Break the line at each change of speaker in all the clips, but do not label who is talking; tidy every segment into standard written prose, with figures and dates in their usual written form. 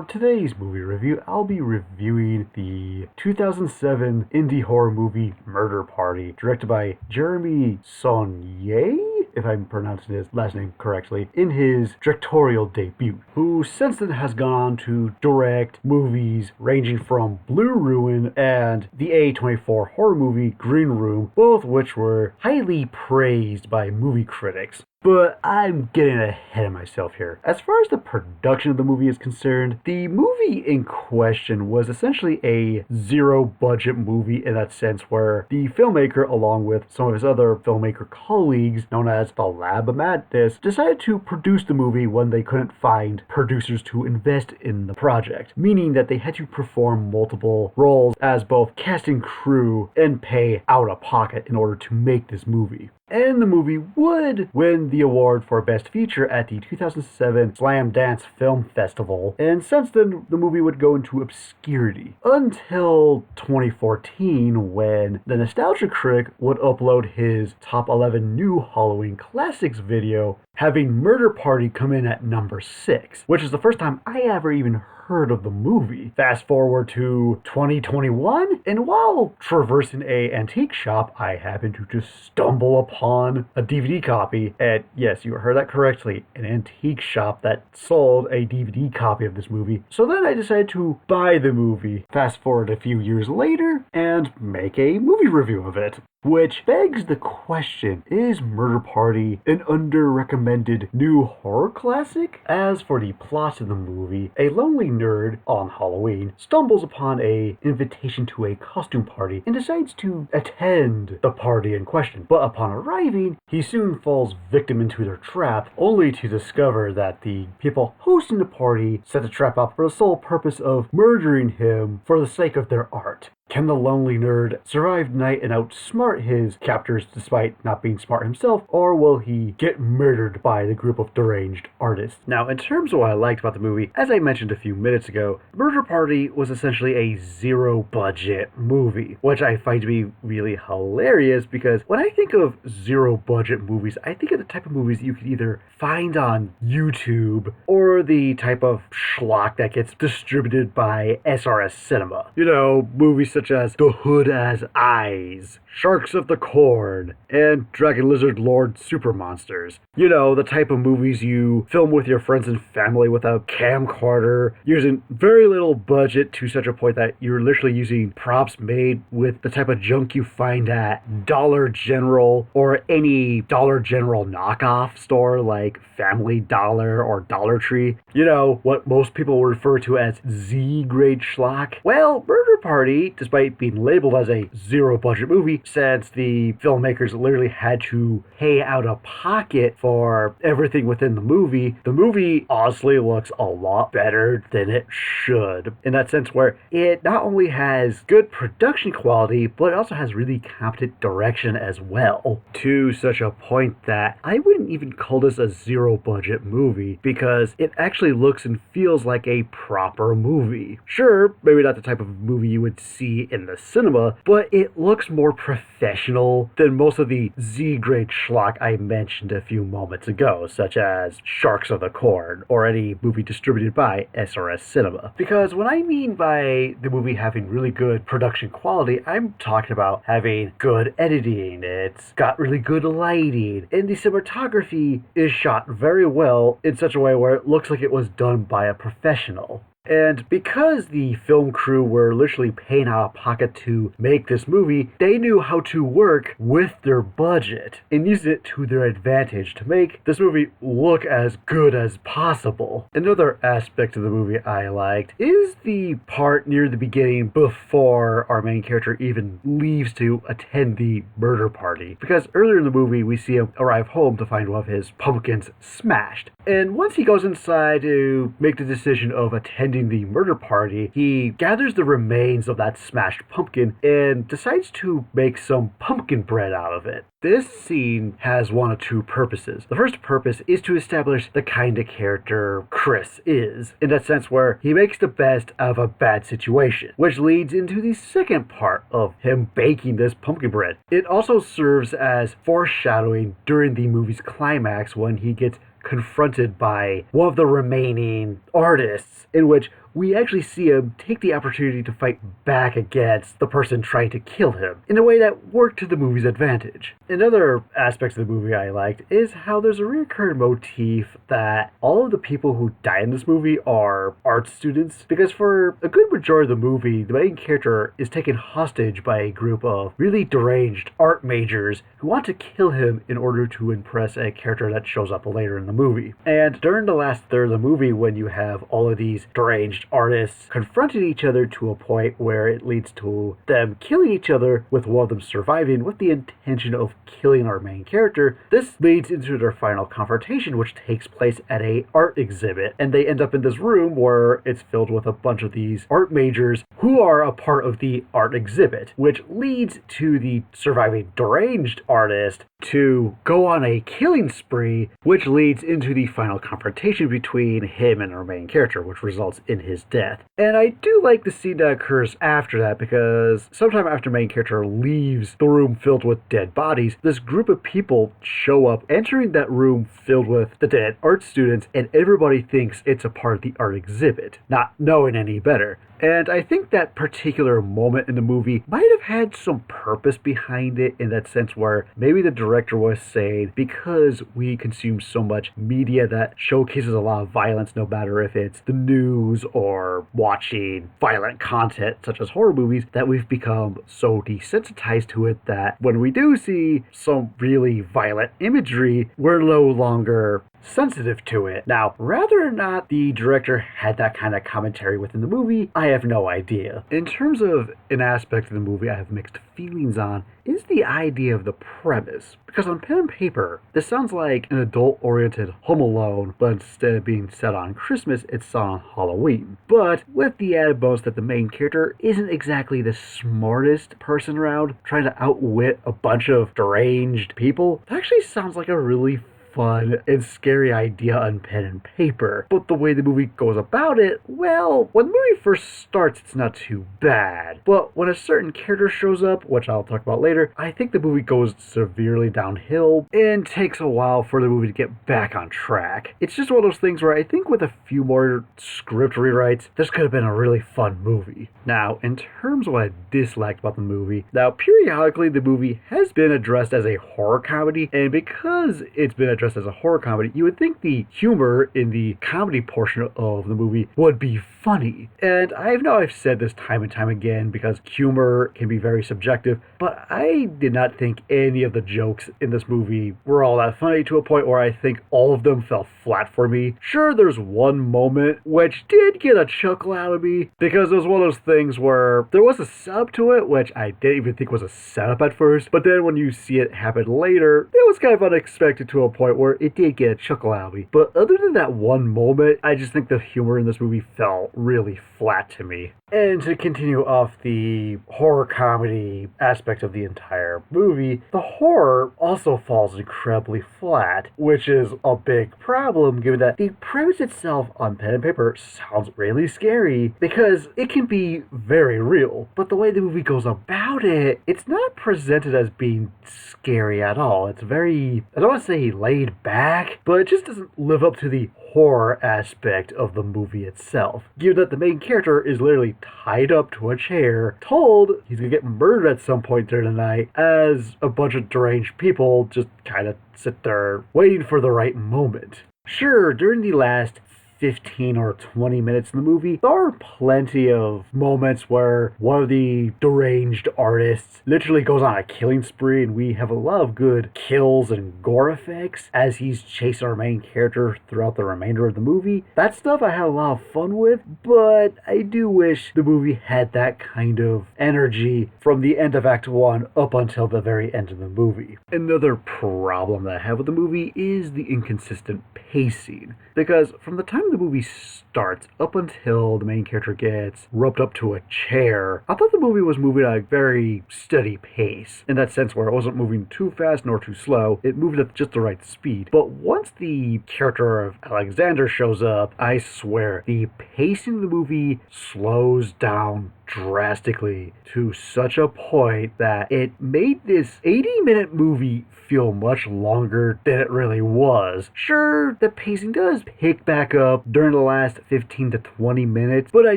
for today's movie review, I'll be reviewing the 2007 indie horror movie Murder Party, directed by Jeremy Saulnier, if I'm pronouncing his last name correctly, in his directorial debut, who since then has gone on to direct movies ranging from Blue Ruin and the A24 horror movie Green Room, both which were highly praised by movie critics. But I'm getting ahead of myself here. As far as the production of the movie is concerned, the movie in question was essentially a zero-budget movie in that sense, where the filmmaker, along with some of his other filmmaker colleagues, known as the Lab of Madness, decided to produce the movie when they couldn't find producers to invest in the project, meaning that they had to perform multiple roles as both cast and crew and pay out of pocket in order to make this movie. And the movie would win the award for Best Feature at the 2007 Slam Dance Film Festival, and since then, the movie would go into obscurity. Until 2014, when the Nostalgia Critic would upload his Top 11 New Halloween Classics video, having Murder Party come in at number 6, which is the first time I ever even heard of the movie. Fast forward to 2021, and while traversing a antique shop, I happened to just stumble upon a DVD copy, and yes, you heard that correctly, an antique shop that sold a DVD copy of this movie. So then I decided to buy the movie, fast forward a few years later, and make a movie review of it. Which begs the question, is Murder Party an under-recommended new horror classic? As for the plot of the movie, a lonely nerd on Halloween stumbles upon an invitation to a costume party and decides to attend the party in question. But upon arriving, he soon falls victim into their trap, only to discover that the people hosting the party set the trap up for the sole purpose of murdering him for the sake of their art. Can the lonely nerd survive the night and outsmart his captors despite not being smart himself, or will he get murdered by the group of deranged artists? Now, in terms of what I liked about the movie, as I mentioned a few minutes ago, Murder Party was essentially a zero-budget movie, which I find to be really hilarious because when I think of zero-budget movies, I think of the type of movies you could either find on YouTube or the type of schlock that gets distributed by SRS Cinema. You know, movies such as The Hood Has Eyes, Sharks of the Corn, and Dragon Lizard Lord Super Monsters. You know, the type of movies you film with your friends and family with a camcorder, using very little budget to such a point that you're literally using props made with the type of junk you find at Dollar General or any Dollar General knockoff store like Family Dollar or Dollar Tree. You know, what most people refer to as Z-grade schlock. Well, Murder Party, despite being labeled as a zero-budget movie, since the filmmakers literally had to pay out of pocket for everything within the movie honestly looks a lot better than it should. In that sense where it not only has good production quality, but it also has really competent direction as well. To such a point that I wouldn't even call this a zero-budget movie, because it actually looks and feels like a proper movie. Sure, maybe not the type of movie you would see in the cinema, but it looks more professional than most of the Z-grade schlock I mentioned a few moments ago, such as Sharks of the Corn or any movie distributed by SRS Cinema. Because when I mean by the movie having really good production quality, I'm talking about having good editing, it's got really good lighting, and the cinematography is shot very well in such a way where it looks like it was done by a professional. And because the film crew were literally paying out of pocket to make this movie, they knew how to work with their budget and use it to their advantage to make this movie look as good as possible. Another aspect of the movie I liked is the part near the beginning before our main character even leaves to attend the murder party. Because earlier in the movie, we see him arrive home to find one of his pumpkins smashed. And once he goes inside to make the decision of attending the murder party, he gathers the remains of that smashed pumpkin and decides to make some pumpkin bread out of it. This scene has one of two purposes. The first purpose is to establish the kind of character Chris is, in that sense where he makes the best of a bad situation, which leads into the second part of him baking this pumpkin bread. It also serves as foreshadowing during the movie's climax when he gets confronted by one of the remaining artists, in which we actually see him take the opportunity to fight back against the person trying to kill him in a way that worked to the movie's advantage. Another aspect of the movie I liked is how there's a recurring motif that all of the people who die in this movie are art students, because for a good majority of the movie, the main character is taken hostage by a group of really deranged art majors who want to kill him in order to impress a character that shows up later in the movie. And during the last third of the movie, when you have all of these deranged artists confronting each other to a point where it leads to them killing each other, with one of them surviving with the intention of killing our main character, this leads into their final confrontation, which takes place at a art exhibit, and they end up in this room where it's filled with a bunch of these art majors who are a part of the art exhibit, which leads to the surviving deranged artist to go on a killing spree, which leads into the final confrontation between him and our main character, which results in his death. And I do like the scene that occurs after that, because sometime after main character leaves the room filled with dead bodies, this group of people show up, entering that room filled with the dead art students, and everybody thinks it's a part of the art exhibit, not knowing any better. And I think that particular moment in the movie might have had some purpose behind it, in that sense where maybe the director was saying, because we consume so much media that showcases a lot of violence, no matter if it's the news or watching violent content such as horror movies, that we've become so desensitized to it that when we do see some really violent imagery, we're no longer sensitive to it. Now, whether or not the director had that kind of commentary within the movie, I have no idea. In terms of an aspect of the movie I have mixed feelings on is the idea of the premise. Because on pen and paper, this sounds like an adult-oriented Home Alone, but instead of being set on Christmas, it's set on Halloween. But with the added bonus that the main character isn't exactly the smartest person around, trying to outwit a bunch of deranged people, it actually sounds like a really fun and scary idea on pen and paper. But the way the movie goes about it, well, when the movie first starts, it's not too bad. But when a certain character shows up, which I'll talk about later, I think the movie goes severely downhill and takes a while for the movie to get back on track. It's just one of those things where I think with a few more script rewrites, this could have been a really fun movie. Now, in terms of what I disliked about the movie, now periodically the movie has been addressed as a horror comedy, and because it's been addressed as a horror comedy, you would think the humor in the comedy portion of the movie would be funny. And I know I've said this time and time again, because humor can be very subjective, but I did not think any of the jokes in this movie were all that funny, to a point where I think all of them fell flat for me. Sure, there's one moment which did get a chuckle out of me, because it was one of those things where there was a setup to it, which I didn't even think was a setup at first, but then when you see it happen later, it was kind of unexpected to a point where it did get a chuckle out of me. But other than that one moment, I just think the humor in this movie fell really flat to me. And to continue off the horror comedy aspect of the entire movie, the horror also falls incredibly flat, which is a big problem given that the premise itself on pen and paper sounds really scary, because it can be very real, but the way the movie goes about it, it's not presented as being scary at all. It's very, I don't want to say laid back, but it just doesn't live up to the horror aspect of the movie itself, given that the main character is literally tied up to a chair, told he's gonna get murdered at some point during the night, as a bunch of deranged people just kind of sit there waiting for the right moment. Sure, during the last 15 or 20 minutes in the movie, there are plenty of moments where one of the deranged artists literally goes on a killing spree, and we have a lot of good kills and gore effects as he's chasing our main character throughout the remainder of the movie. That stuff I had a lot of fun with, but I do wish the movie had that kind of energy from the end of Act 1 up until the very end of the movie. Another problem that I have with the movie is the inconsistent pacing, because from the time the movie starts up until the main character gets roped up to a chair, I thought the movie was moving at a very steady pace, in that sense where it wasn't moving too fast nor too slow. It moved at just the right speed. But once the character of Alexander shows up, I swear the pacing of the movie slows down drastically, to such a point that it made this 80-minute movie feel much longer than it really was. Sure, the pacing does pick back up up during the last 15 to 20 minutes, but I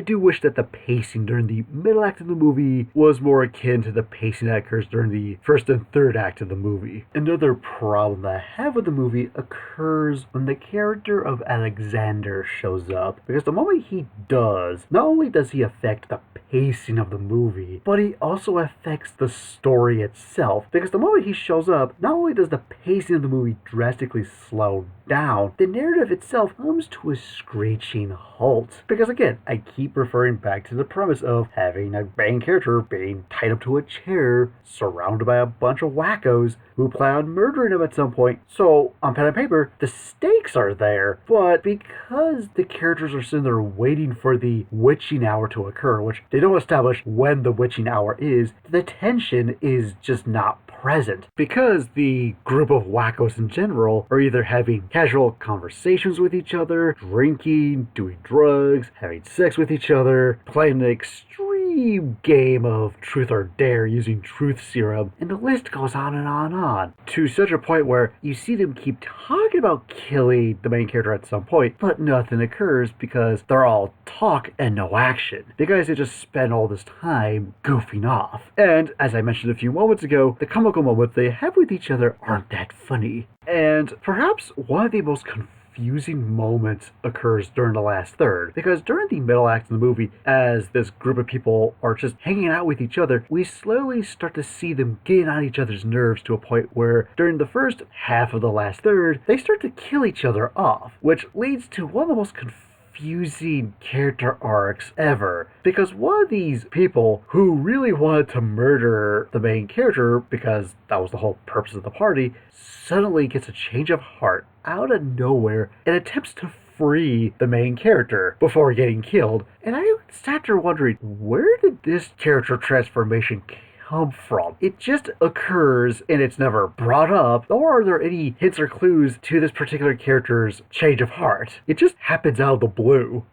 do wish that the pacing during the middle act of the movie was more akin to the pacing that occurs during the first and third act of the movie. Another problem that I have with the movie occurs when the character of Alexander shows up, because the moment he does, not only does he affect the pacing of the movie, but he also affects the story itself, because the moment he shows up, not only does the pacing of the movie drastically slow down, the narrative itself comes to a screeching halt. Because again, I keep referring back to the premise of having a main character being tied up to a chair, surrounded by a bunch of wackos who plan on murdering him at some point. So, on pen and paper, the stakes are there, but because the characters are sitting there waiting for the witching hour to occur, which they don't establish when the witching hour is, the tension is just not present. Because the group of wackos in general are either having casual conversations with each other, drinking, doing drugs, having sex with each other, playing an extreme game of truth or dare using truth-serum, and the list goes on and on and on. To such a point where you see them keep talking about killing the main character at some point, but nothing occurs because they're all talk and no action. The guys that just spend all this time goofing off. And, as I mentioned a few moments ago, the comical moments they have with each other aren't that funny. And perhaps one of the most confusing moments occurs during the last third, because during the middle act of the movie, as this group of people are just hanging out with each other, we slowly start to see them getting on each other's nerves to a point where during the first half of the last third, they start to kill each other off, which leads to one of the most confusing character arcs ever, because one of these people who really wanted to murder the main character because that was the whole purpose of the party suddenly gets a change of heart out of nowhere and attempts to free the main character before getting killed. And I sat there wondering, where did this character transformation come from? It just occurs and it's never brought up, nor are there any hints or clues to this particular character's change of heart. It just happens out of the blue.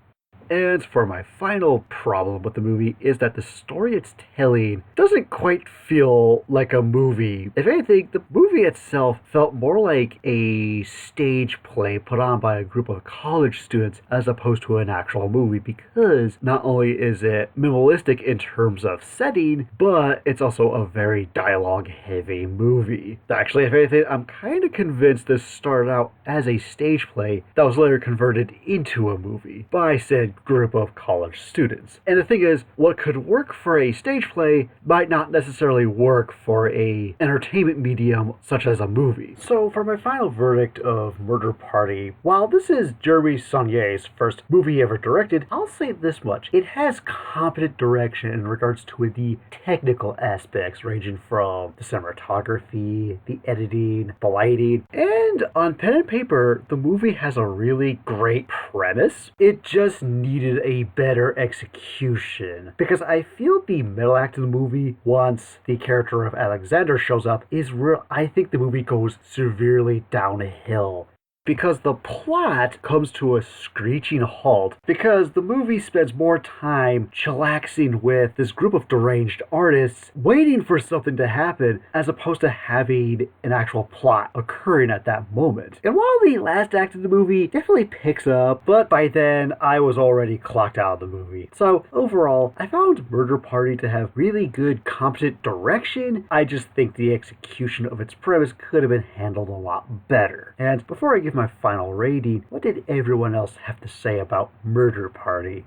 And for my final problem with the movie is that the story it's telling doesn't quite feel like a movie. If anything, the movie itself felt more like a stage play put on by a group of college students as opposed to an actual movie, because not only is it minimalistic in terms of setting, but it's also a very dialogue-heavy movie. Actually, if anything, I'm kind of convinced this started out as a stage play that was later converted into a movie by said group of college students. And the thing is, what could work for a stage play might not necessarily work for a entertainment medium such as a movie. So for my final verdict of Murder Party, while this is Jeremy Saulnier's first movie he ever directed, I'll say this much: it has competent direction in regards to the technical aspects, ranging from the cinematography, the editing, the lighting, and on pen and paper, the movie has a really great premise. It just needed a better execution, because I feel the middle act of the movie, once the character of Alexander shows up, is real. I think the movie goes severely downhill, because the plot comes to a screeching halt, because the movie spends more time chillaxing with this group of deranged artists waiting for something to happen as opposed to having an actual plot occurring at that moment. And while the last act of the movie definitely picks up, but by then I was already clocked out of the movie. So overall, I found Murder Party to have really good, competent direction. I just think the execution of its premise could have been handled a lot better. And before I give my final rating, what did everyone else have to say about Murder Party?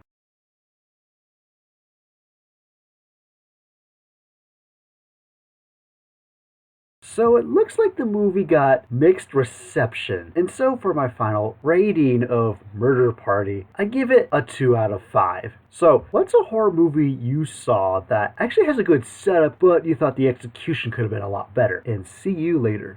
So it looks like the movie got mixed reception. And so for my final rating of Murder Party, I give it a 2 out of 5. So what's a horror movie you saw that actually has a good setup, but you thought the execution could have been a lot better? And see you later.